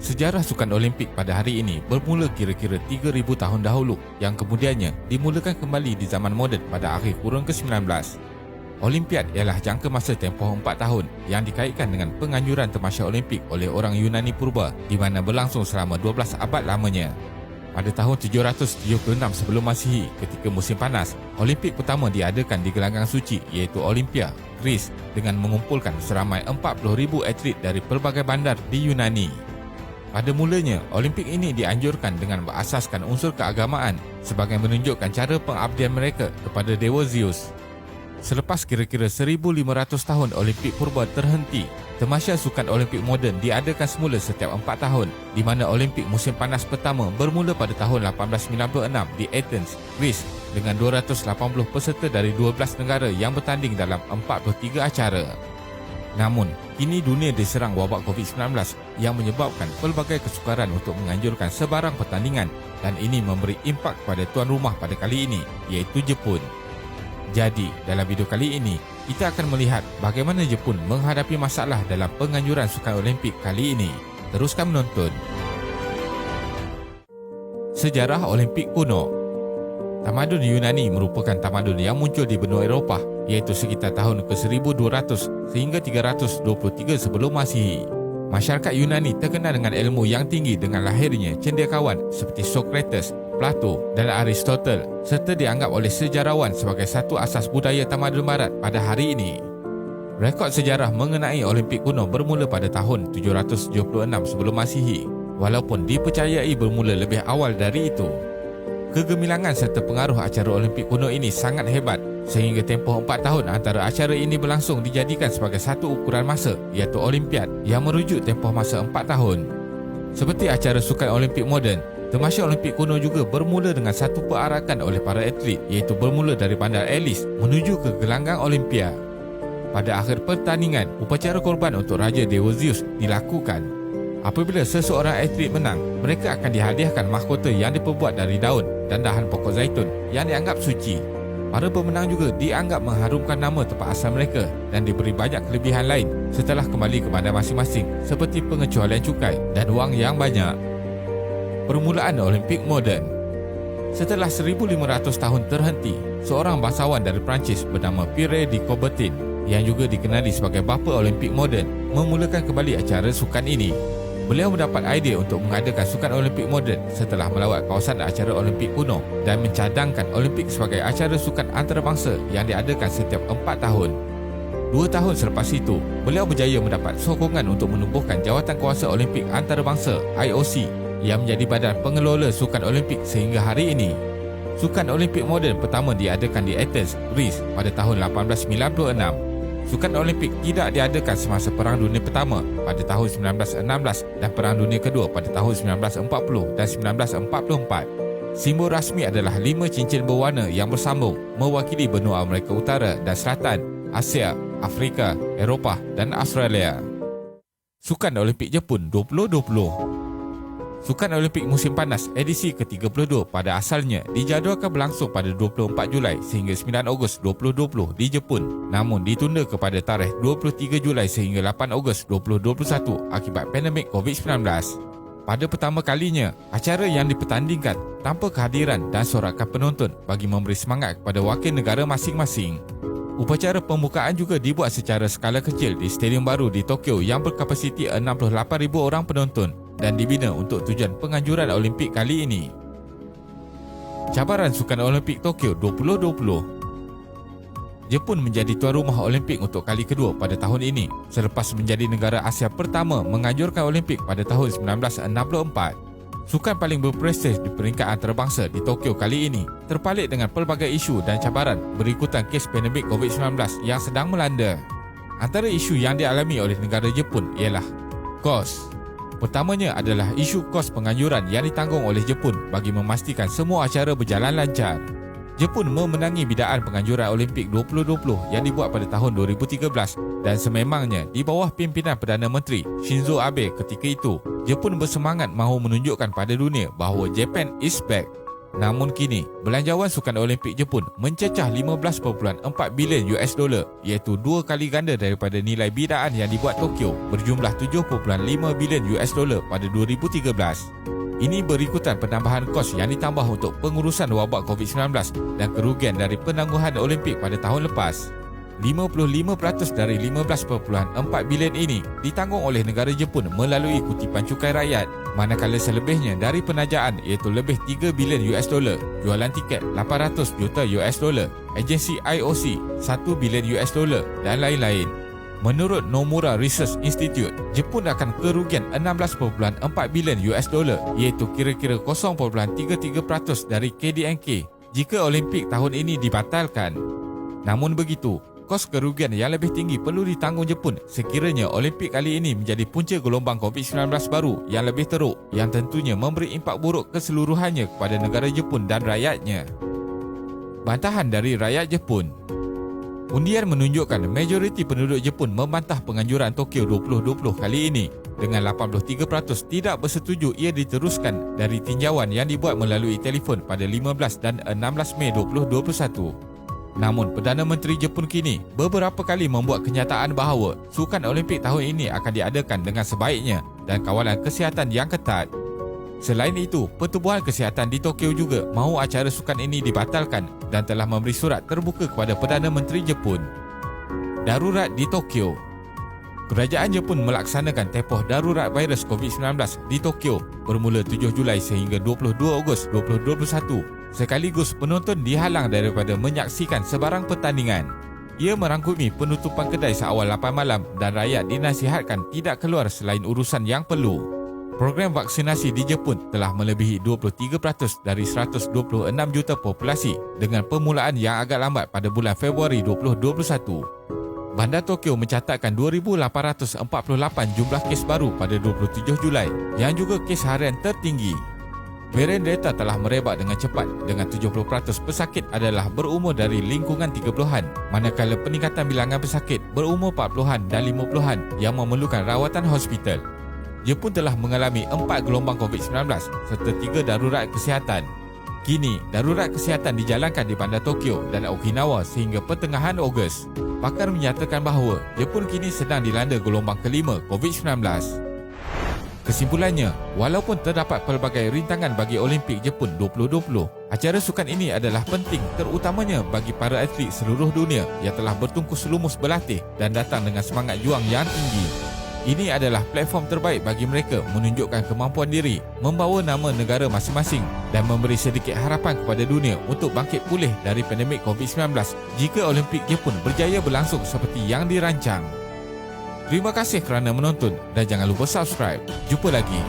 Sejarah Sukan Olimpik pada hari ini bermula kira-kira 3,000 tahun dahulu yang kemudiannya dimulakan kembali di zaman moden pada akhir kurun ke-19. Olimpiad ialah jangka masa tempoh 4 tahun yang dikaitkan dengan penganjuran tamasya Olimpik oleh orang Yunani purba di mana berlangsung selama 12 abad lamanya. Pada tahun 776 sebelum Masihi, ketika musim panas, Olimpik pertama diadakan di gelanggang suci iaitu Olympia, Greece dengan mengumpulkan seramai 40,000 atlet dari pelbagai bandar di Yunani. Pada mulanya, Olimpik ini dianjurkan dengan berasaskan unsur keagamaan sebagai menunjukkan cara pengabdian mereka kepada Dewa Zeus. Selepas kira-kira 1,500 tahun Olimpik purba terhenti, tamasya Sukan Olimpik moden diadakan semula setiap 4 tahun, di mana Olimpik musim panas pertama bermula pada tahun 1896 di Athens, Greece dengan 280 peserta dari 12 negara yang bertanding dalam 43 acara. Namun, kini dunia diserang wabak COVID-19 yang menyebabkan pelbagai kesukaran untuk menganjurkan sebarang pertandingan dan ini memberi impak pada tuan rumah pada kali ini, iaitu Jepun. Jadi, dalam video kali ini, kita akan melihat bagaimana Jepun menghadapi masalah dalam penganjuran Sukan Olimpik kali ini. Teruskan menonton. Sejarah Olimpik kuno. Tamadun Yunani merupakan tamadun yang muncul di benua Eropah, iaitu sekitar tahun ke-1200 sehingga 323 sebelum Masihi. Masyarakat Yunani terkenal dengan ilmu yang tinggi dengan lahirnya cendekiawan seperti Socrates, Plato dan Aristotle, serta dianggap oleh sejarawan sebagai satu asas budaya tamadun barat pada hari ini. Rekod sejarah mengenai Olimpik kuno bermula pada tahun 776 sebelum Masihi, walaupun dipercayai bermula lebih awal dari itu. Kegemilangan serta pengaruh acara Olimpik kuno ini sangat hebat sehingga tempoh 4 tahun antara acara ini berlangsung dijadikan sebagai satu ukuran masa, iaitu Olimpiad yang merujuk tempoh masa 4 tahun. Seperti acara Sukan Olimpik moden, tamasya Olimpik kuno juga bermula dengan satu perarakan oleh para atlet, iaitu bermula dari bandar Elis menuju ke gelanggang Olimpia. Pada akhir pertandingan, upacara korban untuk Raja Dewa Zeus dilakukan. Apabila seseorang atlet menang, mereka akan dihadiahkan mahkota yang diperbuat dari daun dan dahan pokok zaitun yang dianggap suci. Para pemenang juga dianggap mengharumkan nama tempat asal mereka dan diberi banyak kelebihan lain setelah kembali ke bandar masing-masing seperti pengecualian cukai dan wang yang banyak. Permulaan Olimpik moden. Setelah 1,500 tahun terhenti, seorang bangsawan dari Perancis bernama Pierre de Coubertin yang juga dikenali sebagai bapa Olimpik moden memulakan kembali acara sukan ini. Beliau mendapat idea untuk mengadakan Sukan Olimpik moden setelah melawat kawasan acara Olimpik kuno dan mencadangkan Olimpik sebagai acara sukan antarabangsa yang diadakan setiap 4 tahun. 2 tahun selepas itu, beliau berjaya mendapat sokongan untuk menubuhkan Jawatan Kuasa Olimpik Antarabangsa IOC yang menjadi badan pengelola Sukan Olimpik sehingga hari ini. Sukan Olimpik moden pertama diadakan di Athens, Greece pada tahun 1896. Sukan Olimpik tidak diadakan semasa Perang Dunia Pertama pada tahun 1916 dan Perang Dunia Kedua pada tahun 1940 dan 1944. Simbol rasmi adalah 5 cincin berwarna yang bersambung mewakili benua Amerika Utara dan Selatan, Asia, Afrika, Eropah dan Australia. Sukan Olimpik Jepun 2020. Sukan Olimpik musim panas edisi ke-32 pada asalnya dijadualkan berlangsung pada 24 Julai sehingga 9 Ogos 2020 di Jepun, namun ditunda kepada tarikh 23 Julai sehingga 8 Ogos 2021 akibat pandemik COVID-19. Pada pertama kalinya, acara yang dipertandingkan tanpa kehadiran dan sorakan penonton bagi memberi semangat kepada wakil negara masing-masing. Upacara pembukaan juga dibuat secara skala kecil di stadium baru di Tokyo yang berkapasiti 68,000 orang penonton dan dibina untuk tujuan penganjuran Olimpik kali ini. Cabaran Sukan Olimpik Tokyo 2020. Jepun menjadi tuan rumah Olimpik untuk kali kedua pada tahun ini selepas menjadi negara Asia pertama menganjurkan Olimpik pada tahun 1964. Sukan paling berprestij di peringkat antarabangsa di Tokyo kali ini terpalit dengan pelbagai isu dan cabaran berikutan kes pandemik COVID-19 yang sedang melanda. Antara isu yang dialami oleh negara Jepun ialah kos. Pertamanya adalah isu kos penganjuran yang ditanggung oleh Jepun bagi memastikan semua acara berjalan lancar. Jepun memenangi bidaan penganjuran Olimpik 2020 yang dibuat pada tahun 2013 dan sememangnya di bawah pimpinan Perdana Menteri Shinzo Abe ketika itu, Jepun bersemangat mahu menunjukkan pada dunia bahawa Japan is back. Namun kini, belanjawan Sukan Olimpik Jepun mencecah 15.4 bilion US dolar, iaitu 2 kali ganda daripada nilai bidaan yang dibuat Tokyo berjumlah 7.5 bilion US dolar pada 2013. Ini berikutan penambahan kos yang ditambah untuk pengurusan wabak COVID-19 dan kerugian dari penangguhan Olimpik pada tahun lepas. 55% dari 15.4 bilion ini ditanggung oleh negara Jepun melalui kutipan cukai rakyat, manakala selebihnya dari penajaan iaitu lebih 3 bilion US dolar, jualan tiket 800 juta US dolar, agensi IOC 1 bilion US dolar dan lain-lain. Menurut Nomura Research Institute, Jepun akan kerugian 16.4 bilion US dolar, iaitu kira-kira 0.33% dari KDNK jika Olimpik tahun ini dibatalkan. Namun begitu, kos kerugian yang lebih tinggi perlu ditanggung Jepun sekiranya Olimpik kali ini menjadi punca gelombang COVID-19 baru yang lebih teruk, yang tentunya memberi impak buruk keseluruhannya kepada negara Jepun dan rakyatnya. Bantahan dari rakyat Jepun. Undian menunjukkan majoriti penduduk Jepun membantah penganjuran Tokyo 2020 kali ini, dengan 83% tidak bersetuju ia diteruskan dari tinjauan yang dibuat melalui telefon pada 15 dan 16 Mei 2021. Namun, Perdana Menteri Jepun kini beberapa kali membuat kenyataan bahawa Sukan Olimpik tahun ini akan diadakan dengan sebaiknya dan kawalan kesihatan yang ketat. Selain itu, Pertubuhan Kesihatan di Tokyo juga mahu acara sukan ini dibatalkan dan telah memberi surat terbuka kepada Perdana Menteri Jepun. Darurat di Tokyo. Kerajaan Jepun melaksanakan tempoh darurat virus COVID-19 di Tokyo bermula 7 Julai sehingga 22 Ogos 2021. Sekaligus penonton dihalang daripada menyaksikan sebarang pertandingan. Ia merangkumi penutupan kedai seawal 8 malam dan rakyat dinasihatkan tidak keluar selain urusan yang perlu. Program vaksinasi di Jepun telah melebihi 23% dari 126 juta populasi dengan permulaan yang agak lambat pada bulan Februari 2021. Bandar Tokyo mencatatkan 2,848 jumlah kes baru pada 27 Julai yang juga kes harian tertinggi. Varian Delta telah merebak dengan cepat dengan 70% pesakit adalah berumur dari lingkungan 30-an, manakala peningkatan bilangan pesakit berumur 40-an dan 50-an yang memerlukan rawatan hospital. Jepun telah mengalami 4 gelombang COVID-19 serta 3 darurat kesihatan. Kini, darurat kesihatan dijalankan di Bandar Tokyo dan Okinawa sehingga pertengahan Ogos. Pakar menyatakan bahawa Jepun kini sedang dilanda gelombang kelima COVID-19. Kesimpulannya, walaupun terdapat pelbagai rintangan bagi Olimpik Jepun 2020, acara sukan ini adalah penting terutamanya bagi para atlet seluruh dunia yang telah bertungkus lumus berlatih dan datang dengan semangat juang yang tinggi. Ini adalah platform terbaik bagi mereka menunjukkan kemampuan diri, membawa nama negara masing-masing dan memberi sedikit harapan kepada dunia untuk bangkit pulih dari pandemik COVID-19 jika Olimpik Jepun berjaya berlangsung seperti yang dirancang. Terima kasih kerana menonton dan jangan lupa subscribe. Jumpa lagi.